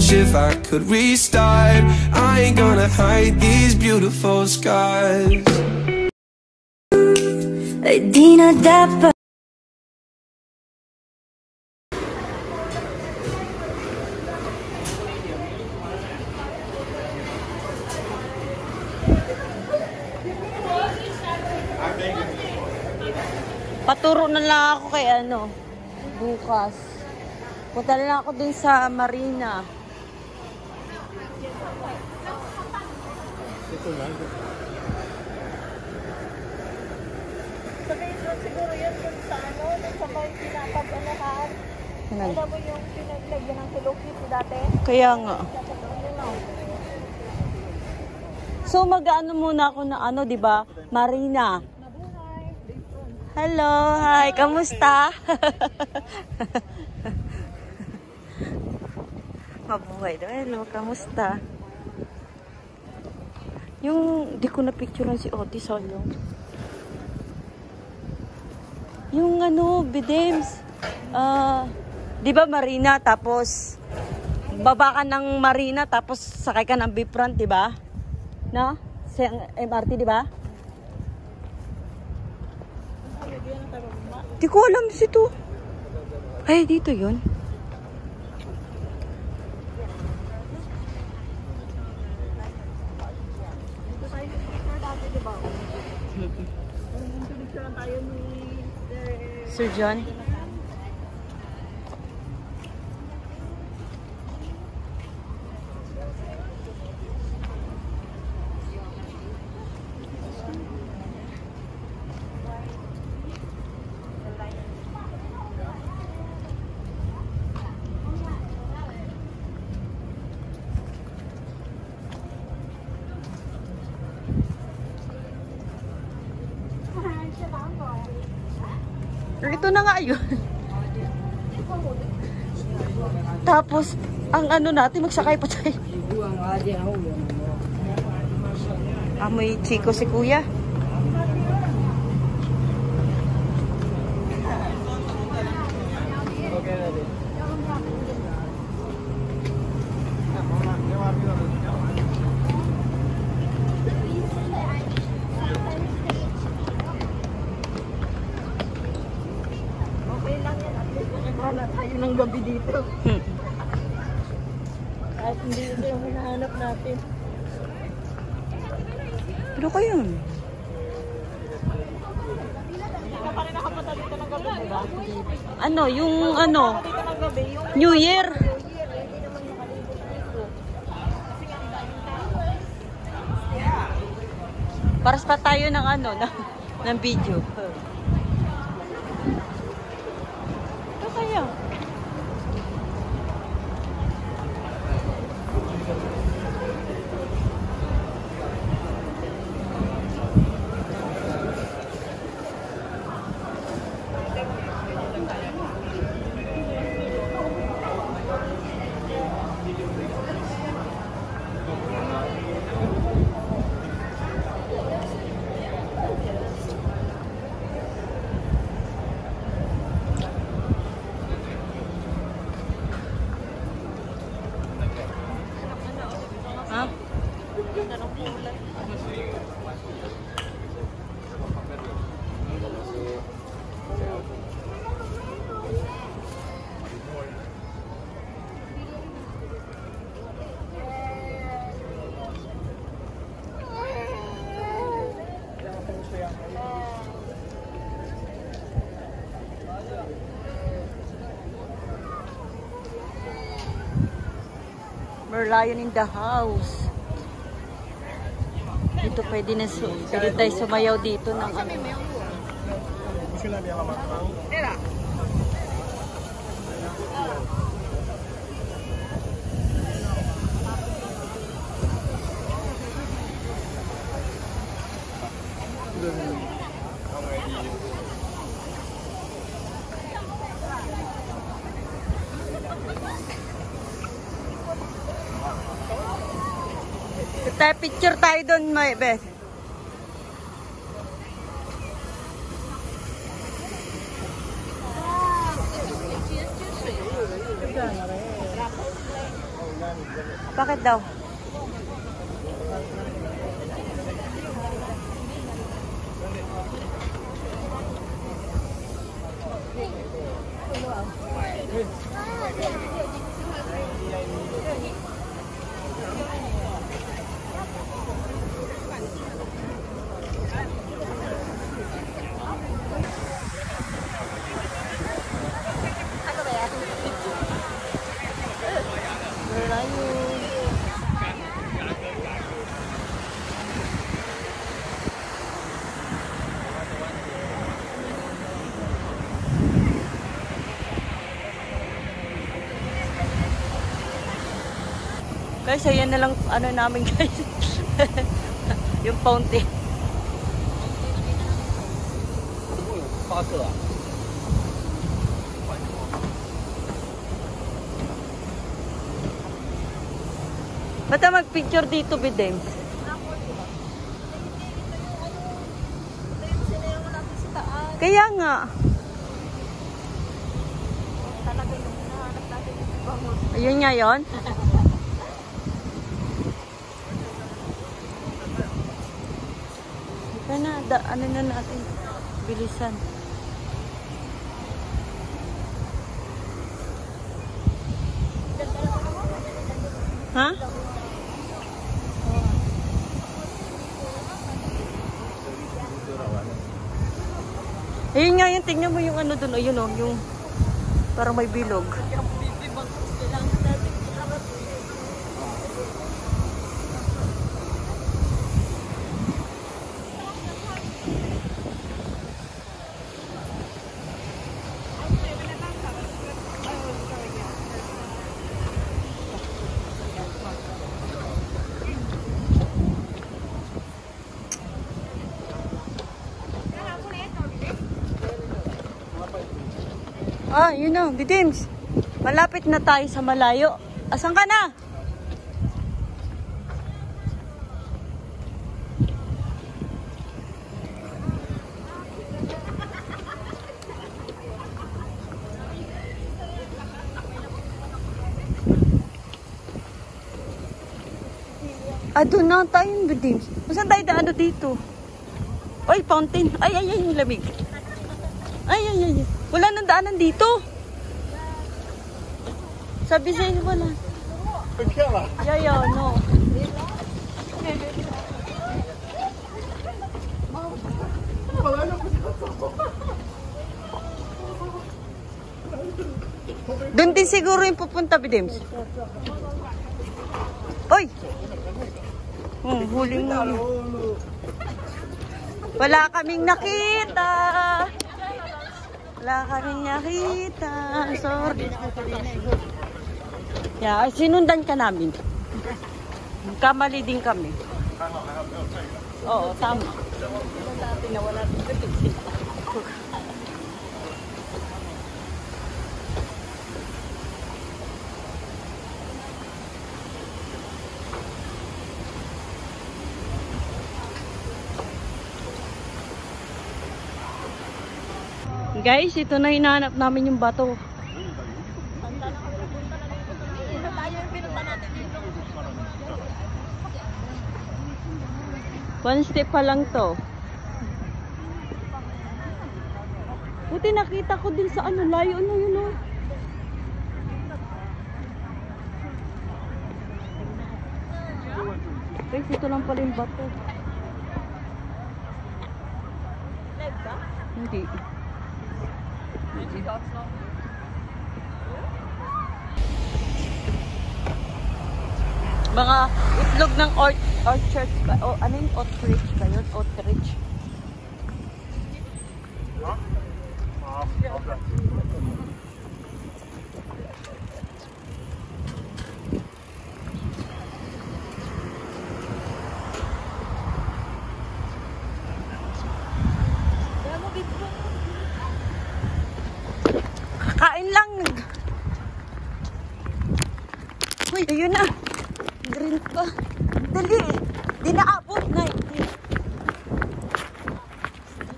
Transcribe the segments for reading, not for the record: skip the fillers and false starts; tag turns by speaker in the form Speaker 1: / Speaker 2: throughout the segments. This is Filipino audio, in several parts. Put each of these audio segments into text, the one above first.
Speaker 1: wish if I could restart. I ain't gonna hide these beautiful scars.
Speaker 2: Di na dapat.
Speaker 3: Paturo na lang ako kay ano, bukas. Punta na lang ako dun sa Marina.
Speaker 4: Sabihin doon siguro yun dun sa ano, dun sa may pinapag-anahan. Alam mo yung pinaglagyan ng kilokito dati?
Speaker 3: Kaya nga. So mag-ano muna ako na ano, 'di ba? Marina. Hello, hi, kamusta? Mabuhay daw. Hello, kamusta? Yung di ko na picturean si Otis, yung ano, Bidems. Di ba Marina, tapos baba ka ng Marina, tapos sakay ka ng Bifront, di ba? No? Sa MRT, di ba? Di ko alam sito. Ay, dito yun.
Speaker 4: Dito tayo yung picture dati, di ba? Yung picture tayo ni
Speaker 3: Sir John. Ito na nga yun. Tapos, ang ano natin, magsakay pa tayo. Amoy chiko si kuya.
Speaker 4: Wala tayo ng gabi dito. Kahit hindi ito yung hinahanap natin.
Speaker 3: Ano ko yun?
Speaker 4: Hindi ka pa rin nakapunta dito ng gabi, di ba?
Speaker 3: Ano, yung ano?
Speaker 4: Dito ng gabi, yung
Speaker 3: New Year?
Speaker 4: hindi naman nakalibot dito. Kasi nga ang daming tao.
Speaker 3: Paras pa tayo ng ano, ng video. Ito kaya. Ha? Merlion in the house. Dito pwede tayo sumayaw dito ng ano. Picture tayo doon, may best. Bakit daw? Guys, ayan na lang ano namin guys. Yung fountain. Ba't na mag-picture dito, Bidem? Kaya nga. Ayun nga yun. Kaya na, ano na natin, bilisan. Ha? Ayun nga yun, tingnan mo yung ano dun, ayun o, yung parang may bilog. Ah, yun na, Bidims. Malapit na tayo sa malayo. Asan ka na? Doon na tayo, Bidims. Saan tayo daan dito? Ay, fountain. Ay, yung lamig. Ay. Wala nang daanan dito. Sabi sa'yo, wala. No. Doon din siguro yung pupunta, Bidims. Oy! Huling mo. Wala kaming nakita. Wala kaming nakita. Sorry. Yeah, sinundan ka namin. Kamali din kami. Oo, tama. Dati na wala dito. Guys, ito na hinahanap namin yung bato. One step pa lang to. Buti nakita ko din sa ano, layo na yun o. Guys, ito lang pala yung bato. Hindi. Mga itlog ng orchard o ano yung ostrich ba yun? Ostrich. Kain lang. Uy, ayun na. Green pa. Dali. Di naabot na. Di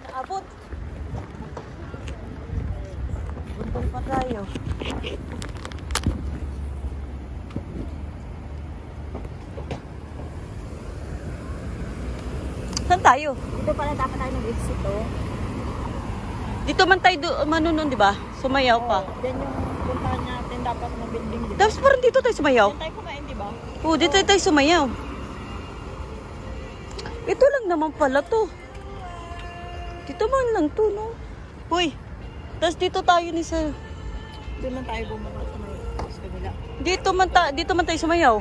Speaker 3: naabot. Bundol pa tayo. Saan tayo?
Speaker 4: Dito pala dapat tayo nag-exit, oh.
Speaker 3: Dito man tayo manunon, di ba? Sumayaw pa.
Speaker 4: Diyan yung puntahan natin dapat ng building, di ba?
Speaker 3: Tapos parang dito tayo sumayaw.
Speaker 4: Diyan tayo kumain, di ba?
Speaker 3: Oo, dito tayo sumayaw. Ito lang naman pala to. Dito man lang to, no? Uy, tapos dito tayo ni sa...
Speaker 4: Doon lang tayo bumaba sa may sa kabila.
Speaker 3: Dito man tayo sumayaw.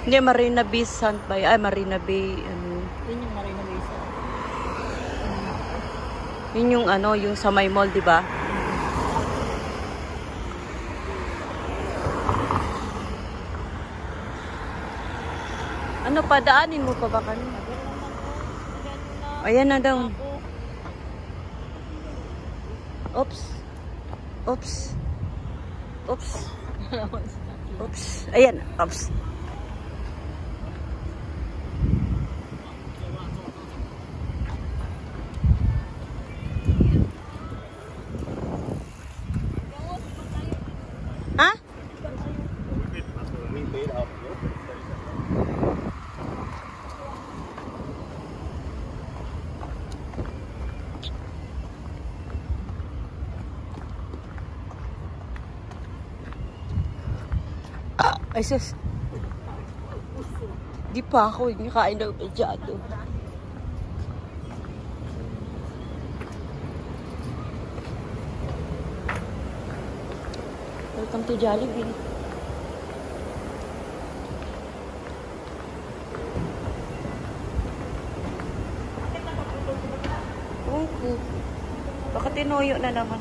Speaker 3: Hindi, Marina Bay Sand Bay. Ay, Marina Bay, ano.
Speaker 4: Yun yung Marina Bay Sands.
Speaker 3: Yun yung ano, yung sa may mall, di ba? Ano pa, daanin mo pa ba kanina? Ayan na daw. Oops. Oops. Oops. Oops. Ayan, oops. Ha? Ay, sus. Di pa ako yung kain ng medyado. Welcome to Jollibee. Okay. Baka tinuyo na naman.